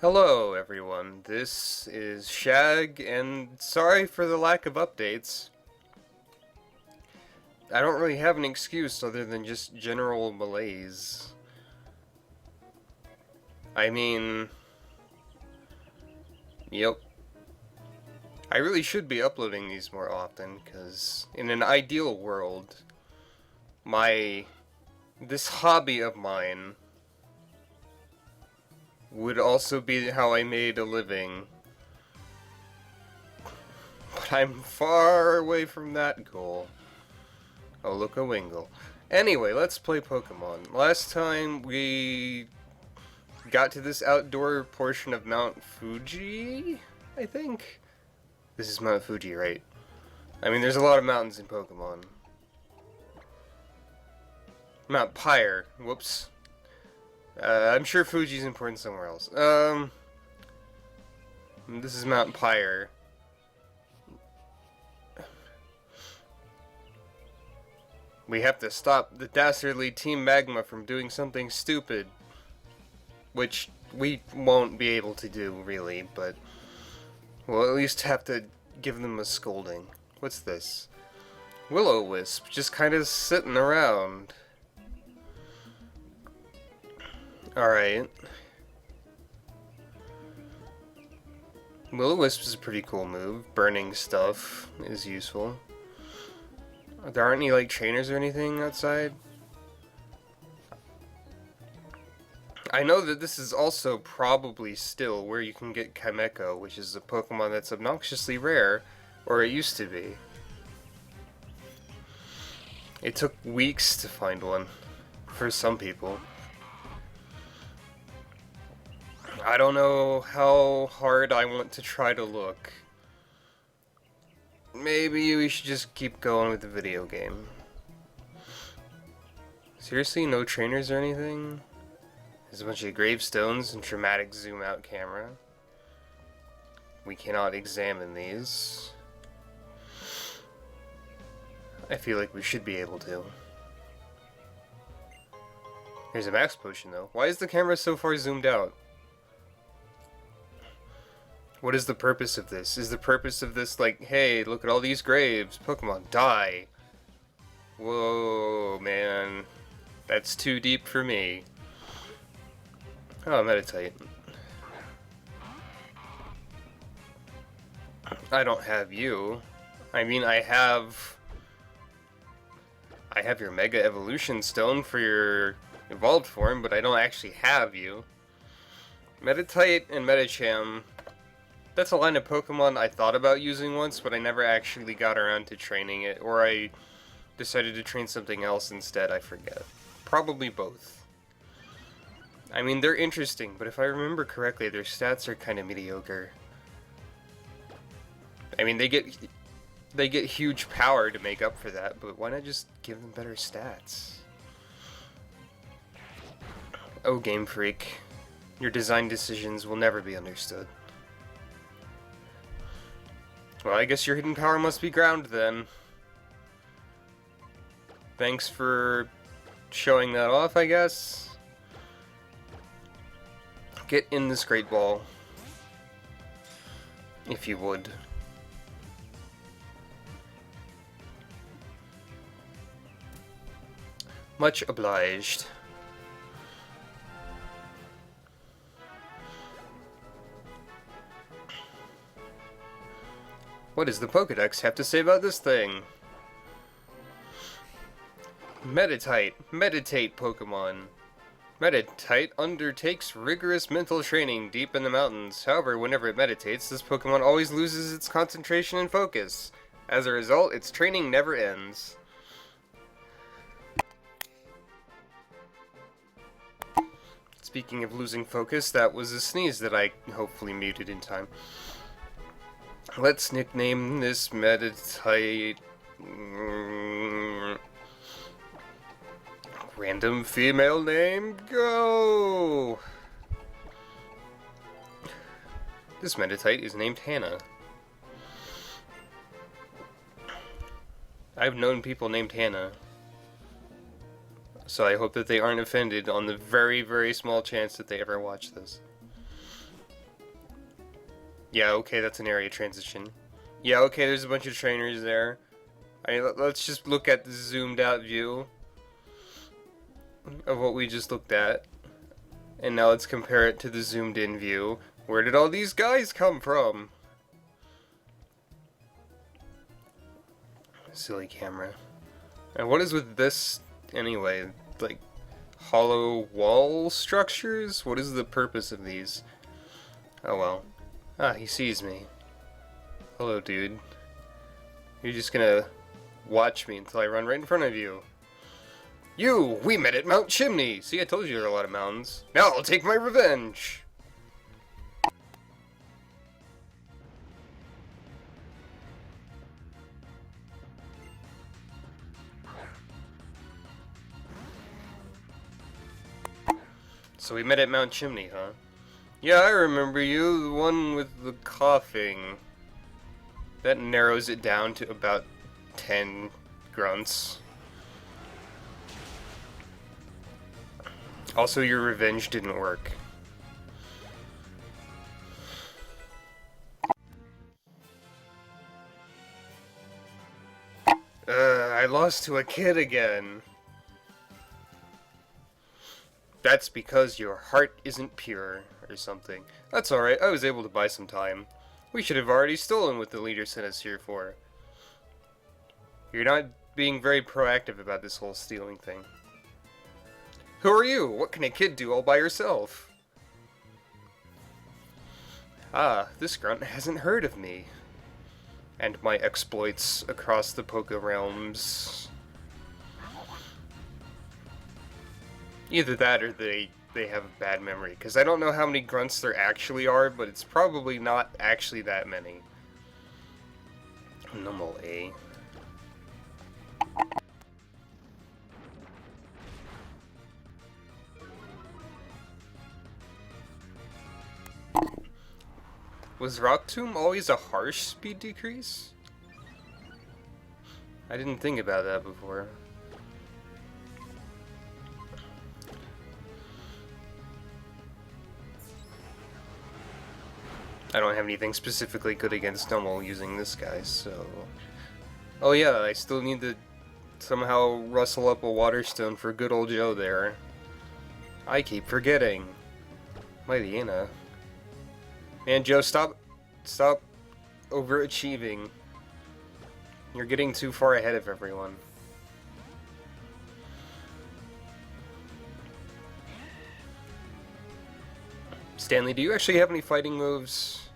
Hello everyone, this is Shag, and sorry for the lack of updates. I don't really have an excuse other than just general malaise. I mean... Yep. I really should be uploading these more often, because in an ideal world, this hobby of mine would also be how I made a living. But I'm far away from that goal. Oh, look a Wingle. Anyway, let's play Pokemon. Last time we got to this outdoor portion of Mount Fuji, I think? This is Mount Fuji, right? I mean, there's a lot of mountains in Pokemon. Mount Pyre. Whoops. I'm sure Fuji's important somewhere else. This is Mount Pyre. We have to stop the dastardly Team Magma from doing something stupid. Which we won't be able to do, really, but we'll at least have to give them a scolding. What's this? Will-O-Wisp, just kind of sitting around. Alright. Will-O-Wisp is a pretty cool move. Burning stuff is useful. There aren't any, like, trainers or anything outside? I know that this is also probably still where you can get Kameko, which is a Pokemon that's obnoxiously rare, or it used to be. It took weeks to find one, for some people. I don't know how hard I want to try to look. Maybe we should just keep going with the video game. Seriously, no trainers or anything? There's a bunch of gravestones and dramatic zoom out camera. We cannot examine these. I feel like we should be able to. Here's a max potion though. Why is the camera so far zoomed out? What is the purpose of this? Is the purpose of this like, hey, look at all these graves, Pokemon, die? Whoa, man. That's too deep for me. Oh, Meditite. I don't have you. I mean, I have your Mega Evolution Stone for your evolved form, but I don't actually have you. Meditite and Medicham. That's a line of Pokemon I thought about using once, but I never actually got around to training it, or I decided to train something else instead, I forget. Probably both. I mean, they're interesting, but if I remember correctly, their stats are kind of mediocre. I mean, they get huge power to make up for that, but why not just give them better stats? Oh, Game Freak. Your design decisions will never be understood. Well, I guess your hidden power must be ground, then. Thanks for showing that off, I guess. Get in this Great Ball. If you would. Much obliged. What does the Pokédex have to say about this thing? Meditite. Meditate Pokemon. Meditite undertakes rigorous mental training deep in the mountains. However, whenever it meditates, this Pokemon always loses its concentration and focus. As a result, its training never ends. Speaking of losing focus, that was a sneeze that I hopefully muted in time. Let's nickname this Meditite... Random female name, go! This Meditite is named Hannah. I've known people named Hannah. So I hope that they aren't offended on the very, very small chance that they ever watch this. Yeah, okay, that's an area transition. Yeah, okay, there's a bunch of trainers there. Let's just look at the zoomed out view of what we just looked at. And now let's compare it to the zoomed in view. Where did all these guys come from? Silly camera. And what is with this anyway? Like, hollow wall structures? What is the purpose of these? Oh well. Ah, he sees me. Hello, dude. You're just gonna watch me until I run right in front of you. You! We met at Mount Chimney! See, I told you there are a lot of mountains. Now I'll take my revenge! So we met at Mount Chimney, huh? Yeah, I remember you, the one with the coughing. That narrows it down to about 10 grunts. Also, your revenge didn't work. I lost to a kid again. That's because your heart isn't pure, or something. That's alright, I was able to buy some time. We should have already stolen what the leader sent us here for. You're not being very proactive about this whole stealing thing. Who are you? What can a kid do all by herself? Ah, this grunt hasn't heard of me. And my exploits across the Poké realms. Either that or they have a bad memory, because I don't know how many grunts there actually are, but it's probably not actually that many. Normal A. Was Rock Tomb always a harsh speed decrease? I didn't think about that before. I don't have anything specifically good against Nummel using this guy, so... Oh yeah, I still need to somehow rustle up a Waterstone for good old Joe there. I keep forgetting. Mighty Anna. Man, Joe, stop overachieving. You're getting too far ahead of everyone. Stanley, do you actually have any fighting moves?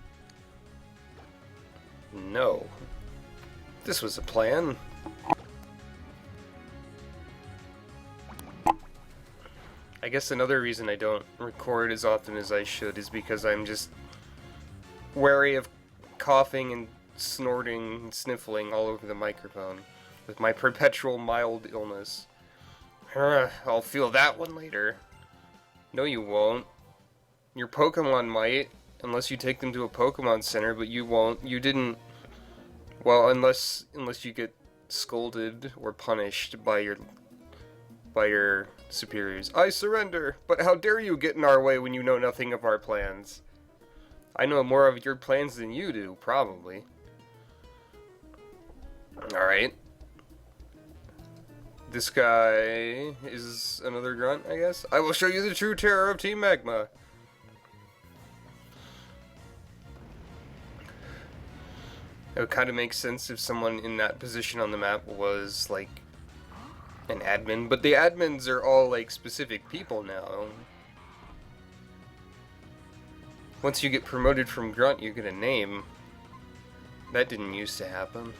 No. This was a plan. I guess another reason I don't record as often as I should is because I'm just wary of coughing and snorting and sniffling all over the microphone with my perpetual mild illness. I'll feel that one later. No, you won't. Your Pokemon might, unless you take them to a Pokemon Center, but you won't. You didn't. Well, unless you get scolded or punished by your superiors. I surrender, but how dare you get in our way when you know nothing of our plans? I know more of your plans than you do, probably. Alright. This guy is another grunt, I guess. I will show you the true terror of Team Magma. It would kind of make sense if someone in that position on the map was, like, an admin. But the admins are all, like, specific people now. Once you get promoted from grunt, you get a name. That didn't used to happen.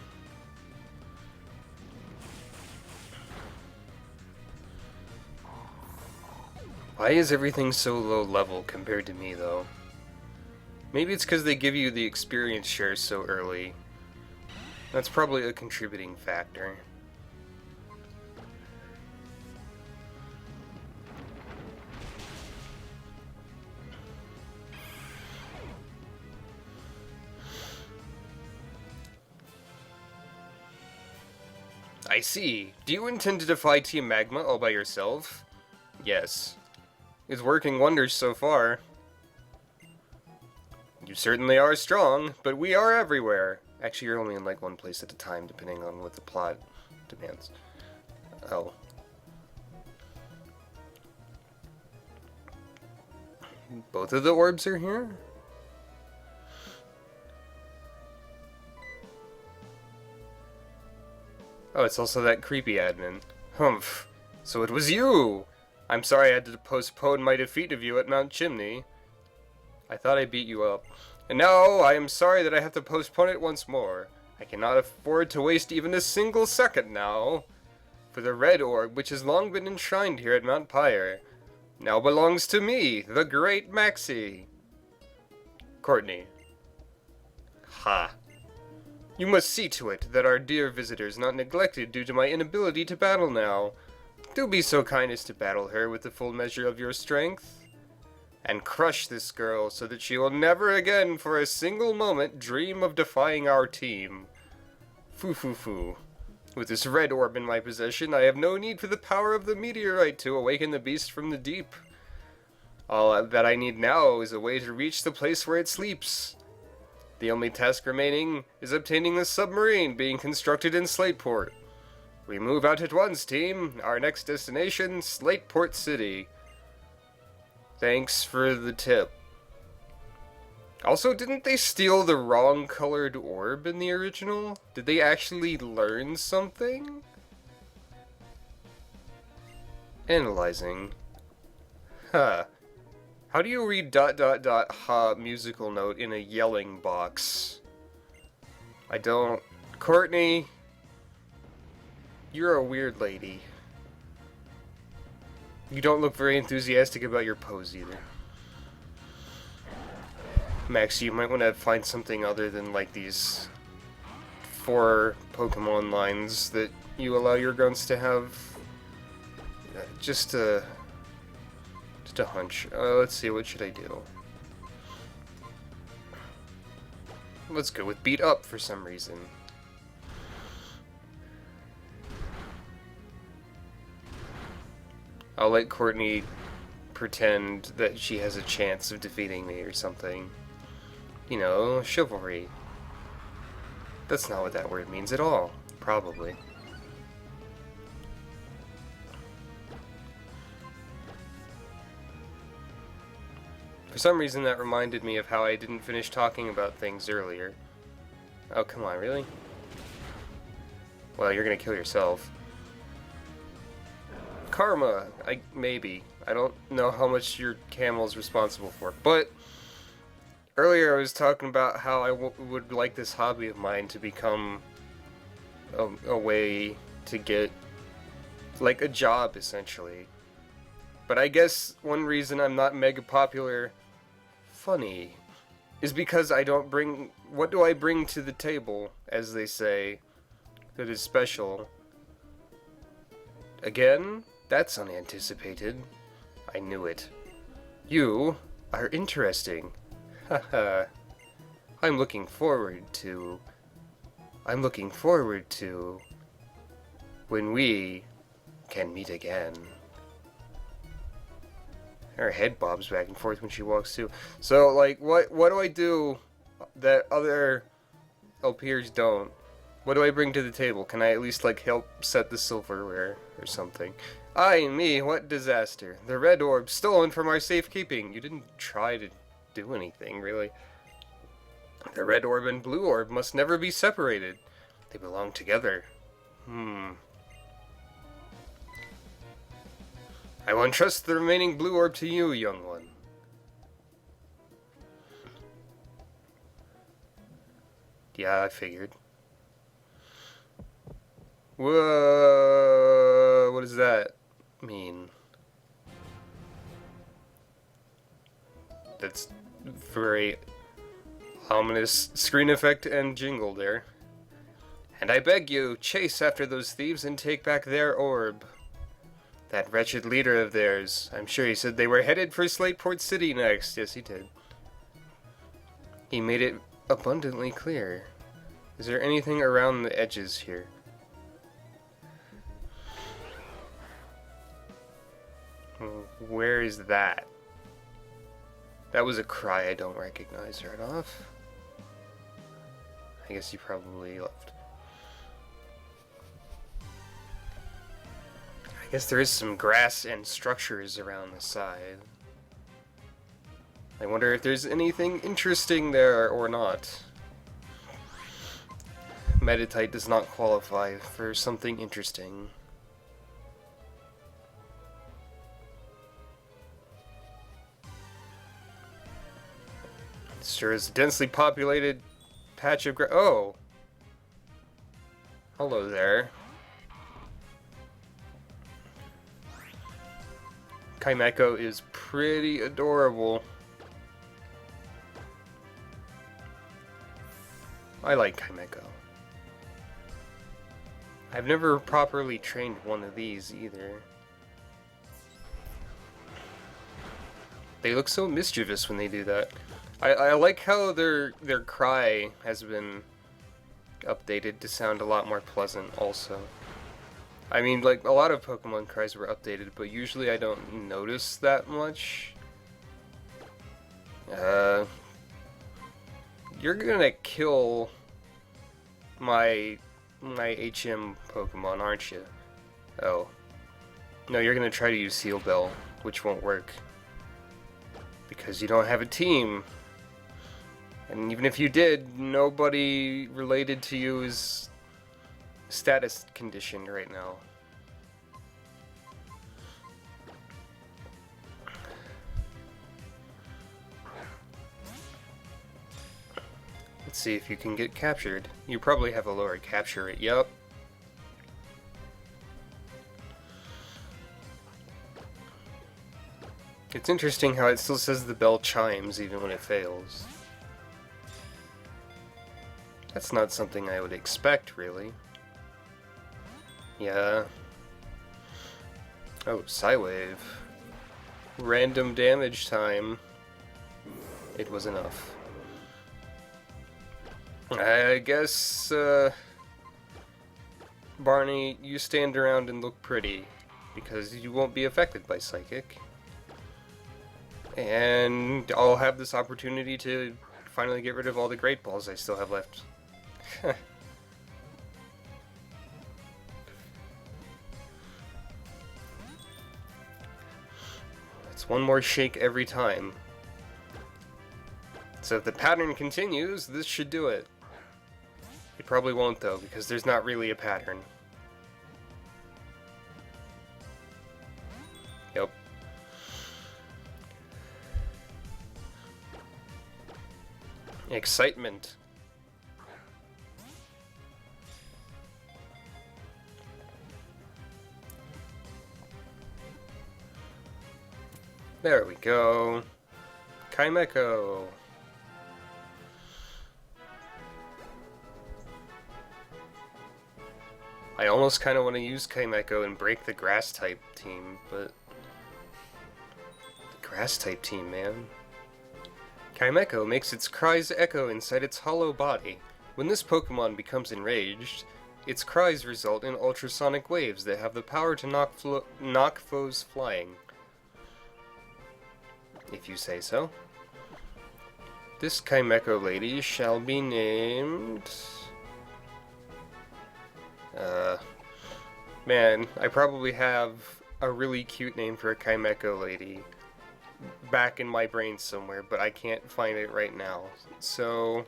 Why is everything so low level compared to me, though? Maybe it's because they give you the experience shares so early. That's probably a contributing factor. I see. Do you intend to defy Team Magma all by yourself? Yes. It's working wonders so far. You certainly are strong, but we are everywhere. Actually, you're only in like one place at a time, depending on what the plot demands. Oh. Both of the orbs are here? Oh, it's also that creepy admin. Humph. So it was you! I'm sorry I had to postpone my defeat of you at Mount Chimney. I thought I beat you up. And now I am sorry that I have to postpone it once more. I cannot afford to waste even a single second now. For the red orb, which has long been enshrined here at Mount Pyre, now belongs to me, the great Maxie. Courtney. Ha. You must see to it that our dear visitor is not neglected due to my inability to battle now. Do be so kind as to battle her with the full measure of your strength. And crush this girl so that she will never again for a single moment dream of defying our team. Foo foo foo. With this red orb in my possession, I have no need for the power of the meteorite to awaken the beast from the deep. All that I need now is a way to reach the place where it sleeps. The only task remaining is obtaining the submarine being constructed in Slateport. We move out at once, team. Our next destination, Slateport City. Thanks for the tip. Also, didn't they steal the wrong colored orb in the original? Did they actually learn something? Analyzing. Huh. How do you read ... ha musical note in a yelling box? I don't... Courtney, you're a weird lady. You don't look very enthusiastic about your pose either. Max, you might want to find something other than like these 4 Pokemon lines that you allow your guns to have. Just a hunch. Let's see, what should I do? Let's go with beat up for some reason. I'll let Courtney pretend that she has a chance of defeating me or something. You know, chivalry. That's not what that word means at all, probably. For some reason that reminded me of how I didn't finish talking about things earlier. Oh, come on, really? Well, you're gonna kill yourself. Karma, maybe. I don't know how much your camel's responsible for, but earlier I was talking about how I would like this hobby of mine to become a way to get, like, a job, essentially. But I guess one reason I'm not mega popular, funny, is because I don't bring... What do I bring to the table, as they say, that is special? Again? That's unanticipated. I knew it. You are interesting. Haha. I'm looking forward to when we can meet again. Her head bobs back and forth when she walks too. So, like, what do I do that other LPers don't? What do I bring to the table? Can I at least, like, help set the silverware or something? Ay me, what disaster. The red orb stolen from our safekeeping. You didn't try to do anything, really. The red orb and blue orb must never be separated. They belong together. I will entrust the remaining blue orb to you, young one. Yeah, I figured. Whoa, what does that mean? That's very ominous screen effect and jingle there. And I beg you, chase after those thieves and take back their orb. That wretched leader of theirs, I'm sure he said they were headed for Slateport City next. Yes, he did. He made it abundantly clear. Is there anything around the edges here? Where is that? That was a cry I don't recognize right off. I guess you probably left. I guess there is some grass and structures around the side. I wonder if there's anything interesting there or not. Meditite does not qualify for something interesting. This sure is a densely populated patch of oh! Hello there. Kaimeko is pretty adorable. I like Kaimeko. I've never properly trained one of these either. They look so mischievous when they do that. I like how their cry has been updated to sound a lot more pleasant also. I mean, like, a lot of Pokemon cries were updated, but usually I don't notice that much. You're gonna kill my HM Pokemon, aren't you? Oh. No, you're gonna try to use Seal Bell, which won't work. Because you don't have a team. And even if you did, nobody related to you is status conditioned right now. Let's see if you can get captured. You probably have a lower capture rate. Yup. It's interesting how it still says the bell chimes even when it fails. That's not something I would expect, really. Yeah. Oh, Psywave. Random damage time. It was enough. I guess, Barney, you stand around and look pretty, because you won't be affected by Psychic. And I'll have this opportunity to finally get rid of all the Great Balls I still have left. It's one more shake every time. So if the pattern continues, this should do it. It probably won't though, because there's not really a pattern. Yep. Excitement. There we go. Kaimeko. I almost kind of want to use Kaimeko and break the Grass-type team, but... The Grass-type team, man. Kaimeko makes its cries echo inside its hollow body. When this Pokemon becomes enraged, its cries result in ultrasonic waves that have the power to knock foes flying. If you say so. This Kaimeko lady shall be named... Man, I probably have a really cute name for a Kaimeko lady back in my brain somewhere, but I can't find it right now. So...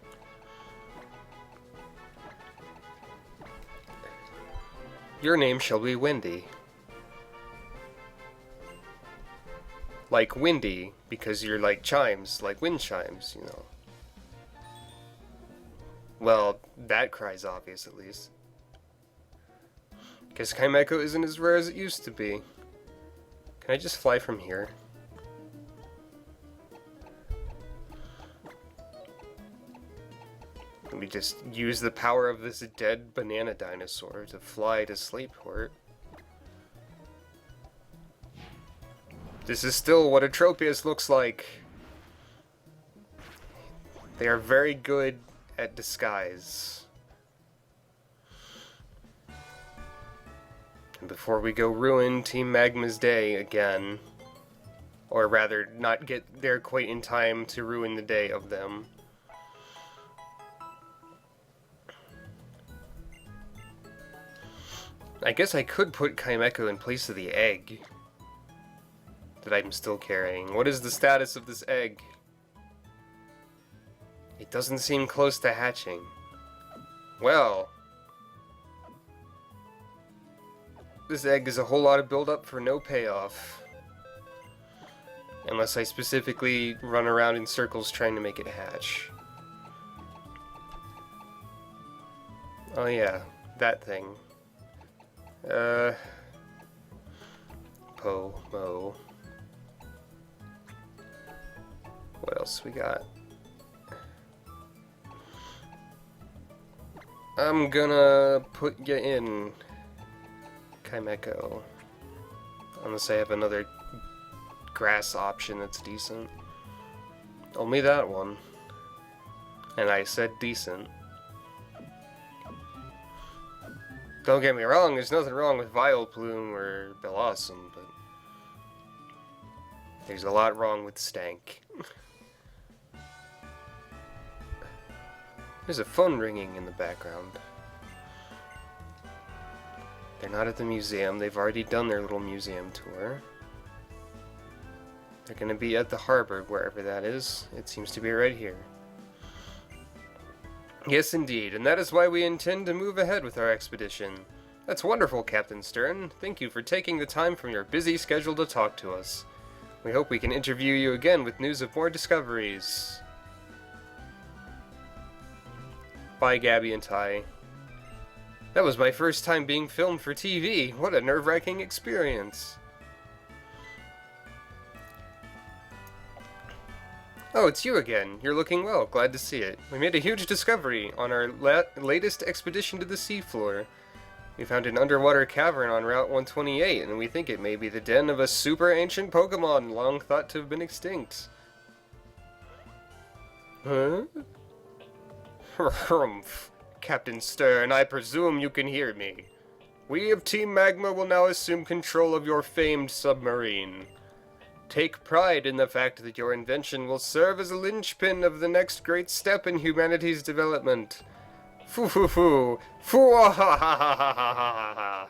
Your name shall be Wendy. Like windy, because you're like chimes, like wind chimes, you know. Well, that cries obvious, at least. Because Kaimeko isn't as rare as it used to be. Can I just fly from here? Let me just use the power of this dead banana dinosaur to fly to Slateport. This is still what a Tropius looks like. They are very good at disguise. And before we go ruin Team Magma's day again, Or rather, not get there quite in time to ruin the day of them. I guess I could put Kaimeko in place of the egg that I'm still carrying. What is the status of this egg? It doesn't seem close to hatching. Well, this egg is a whole lot of build-up for no payoff. Unless I specifically run around in circles trying to make it hatch. Oh yeah, that thing. Mo. What else we got? I'm gonna put you in, Kaimeko. Unless I have another grass option that's decent. Only that one. And I said decent. Don't get me wrong, there's nothing wrong with Vileplume or Bellossom, but there's a lot wrong with Stank. There's a phone ringing in the background. They're not at the museum, they've already done their little museum tour. They're gonna be at the harbor, wherever that is. It seems to be right here. Yes, indeed, and that is why we intend to move ahead with our expedition. That's wonderful, Captain Stern. Thank you for taking the time from your busy schedule to talk to us. We hope we can interview you again with news of more discoveries. Bye, Gabby and Ty. That was my first time being filmed for TV. What a nerve-wracking experience. Oh, it's you again. You're looking well. Glad to see it. We made a huge discovery on our latest expedition to the seafloor. We found an underwater cavern on Route 128, and we think it may be the den of a super ancient Pokémon long thought to have been extinct. Huh? Humph. Captain Stern, I presume you can hear me. We of Team Magma will now assume control of your famed submarine. Take pride in the fact that your invention will serve as a linchpin of the next great step in humanity's development. Foo foo foo. Foo ha ha ha ha ha ha ha.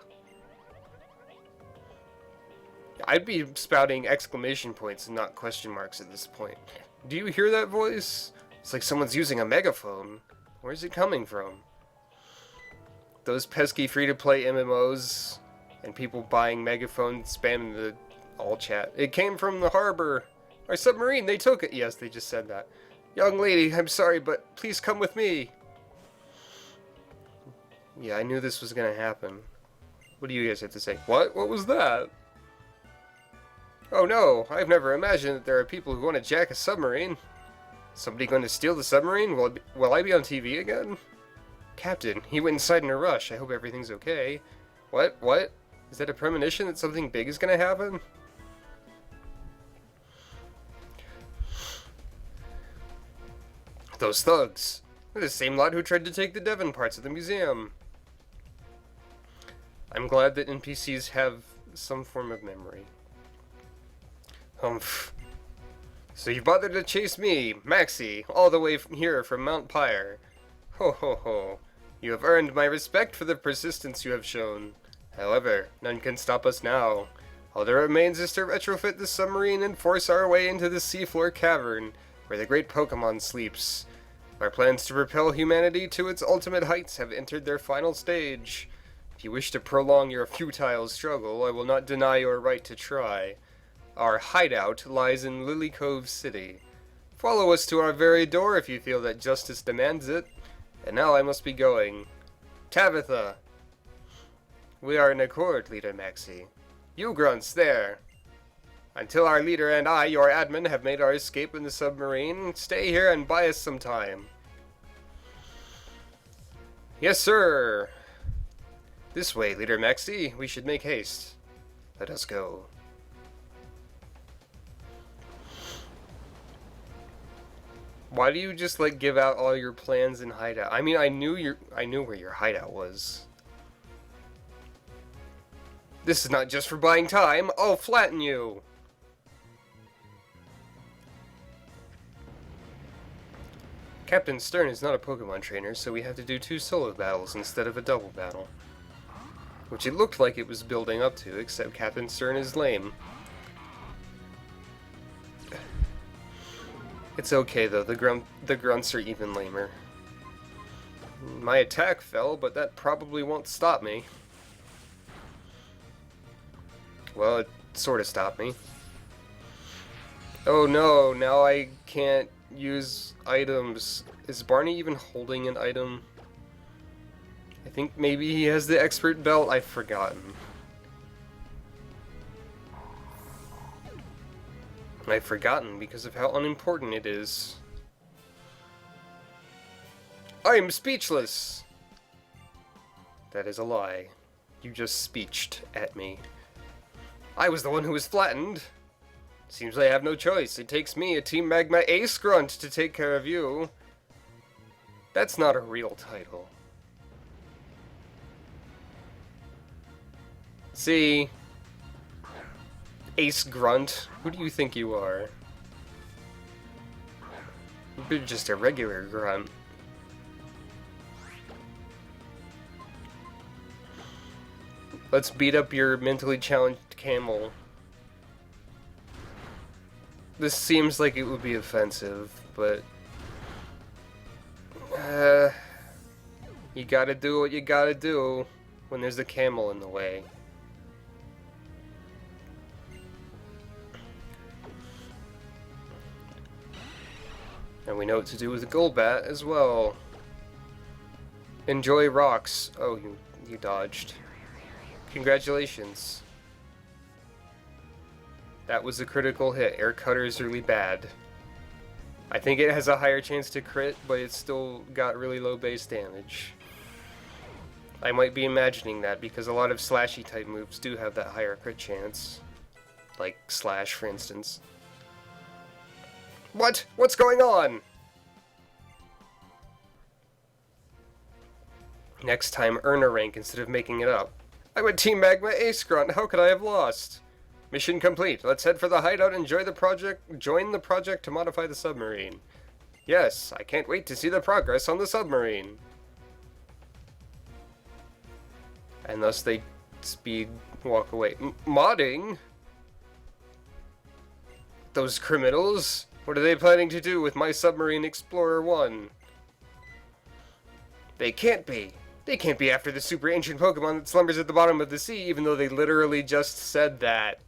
I'd be spouting exclamation points and not question marks at this point. Do you hear that voice? It's like someone's using a megaphone. Where's it coming from? Those pesky free-to-play MMOs and people buying megaphones, spamming the all chat. It came from the harbor. Our submarine, they took it. Yes, they just said that. Young lady, I'm sorry, but please come with me. Yeah, I knew this was gonna happen. What do you guys have to say? What? What was that? Oh no, I've never imagined that there are people who want to jack a submarine. Somebody going to steal the submarine? Will I be on TV again? Captain, he went inside in a rush. I hope everything's okay. What? What? Is that a premonition that something big is gonna happen? Those thugs. They're the same lot who tried to take the Devon parts of the museum. I'm glad that NPCs have some form of memory. Humph. So you bothered to chase me, Maxie, all the way from here from Mount Pyre. Ho ho ho. You have earned my respect for the persistence you have shown. However, none can stop us now. All that remains is to retrofit the submarine and force our way into the seafloor cavern, where the great Pokémon sleeps. Our plans to propel humanity to its ultimate heights have entered their final stage. If you wish to prolong your futile struggle, I will not deny your right to try. Our hideout lies in Lily Cove City. Follow us to our very door if you feel that justice demands it. And now I must be going. Tabitha! We are in accord, Leader Maxie. You grunts, there! Until our leader and I, your admin, have made our escape in the submarine, stay here and buy us some time. Yes, sir! This way, Leader Maxie. We should make haste. Let us go. Why do you just, like, give out all your plans and hideout? I mean, I knew where your hideout was. This is not just for buying time. I'll flatten you. Captain Stern is not a Pokemon trainer, so we have to do 2 solo battles instead of a double battle. Which it looked like it was building up to, except Captain Stern is lame. It's okay though, the grunts are even lamer. My attack fell, but that probably won't stop me. Well, it sort of stopped me. Oh no, now I can't use items. Is Barney even holding an item? I think maybe he has the expert belt, I've forgotten. I've forgotten because of how unimportant it is. I am speechless! That is a lie. You just speeched at me. I was the one who was flattened. Seems I have no choice. It takes me, a Team Magma Ace Grunt, to take care of you. That's not a real title. See? Ace Grunt, who do you think you are? You're just a regular grunt. Let's beat up your mentally challenged camel. This seems like it would be offensive, but... you gotta do what you gotta do when there's a camel in the way. And we know what to do with the Golbat as well. Enjoy rocks. Oh, you dodged. Congratulations. That was a critical hit. Air Cutter is really bad. I think it has a higher chance to crit, but it's still got really low base damage. I might be imagining that because a lot of slashy type moves do have that higher crit chance. Like Slash, for instance. What? What's going on? Next time, earn a rank instead of making it up. I'm a Team Magma Ace Grunt. How could I have lost? Mission complete. Let's head for the hideout and join the project to modify the submarine. Yes, I can't wait to see the progress on the submarine. And thus they speed walk away. Modding? Those criminals? What are they planning to do with my Submarine Explorer 1? They can't be. They can't be after the super ancient Pokemon that slumbers at the bottom of the sea, even though they literally just said that.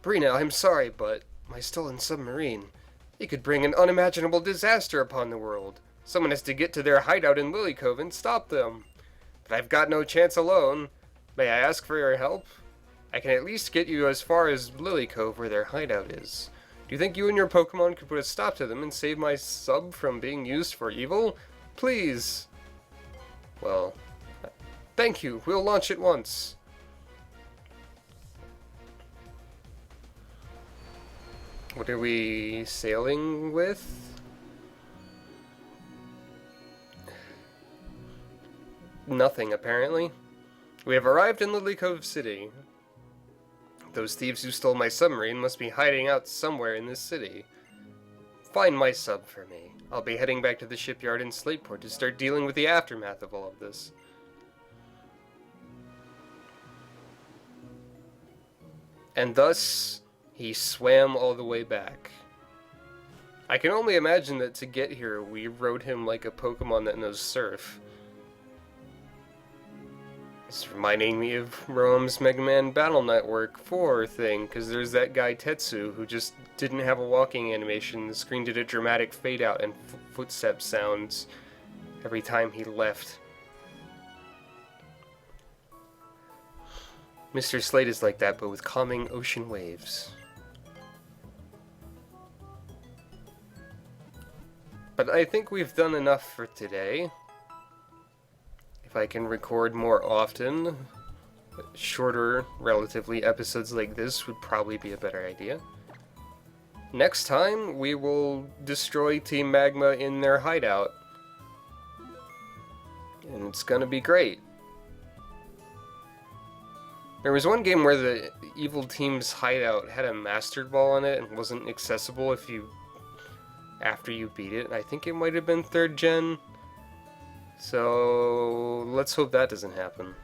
Brina, I'm sorry, but my stolen submarine, it could bring an unimaginable disaster upon the world. Someone has to get to their hideout in Lily Cove and stop them. But I've got no chance alone. May I ask for your help? I can at least get you as far as Lily Cove, where their hideout is. Do you think you and your Pokemon could put a stop to them and save my sub from being used for evil? Please. Well, thank you. We'll launch at once. What are we sailing with? Nothing, apparently. We have arrived in Lily Cove City. Those thieves who stole my submarine must be hiding out somewhere in this city. Find my sub for me. I'll be heading back to the shipyard in Slateport to start dealing with the aftermath of all of this. And thus, he swam all the way back. I can only imagine that to get here, we rode him like a Pokemon that knows surf. It's reminding me of Roam's Mega Man Battle Network 4 thing, because there's that guy Tetsu who just didn't have a walking animation. The screen did a dramatic fade out and footstep sounds every time he left. Mr. Slate is like that, but with calming ocean waves. But I think we've done enough for today. If I can record more often, shorter, relatively, episodes like this would probably be a better idea. Next time, we will destroy Team Magma in their hideout. And it's gonna be great. There was one game where the evil team's hideout had a mastered ball in it and wasn't accessible if you after you beat it. I think it might have been 3rd gen. So let's hope that doesn't happen.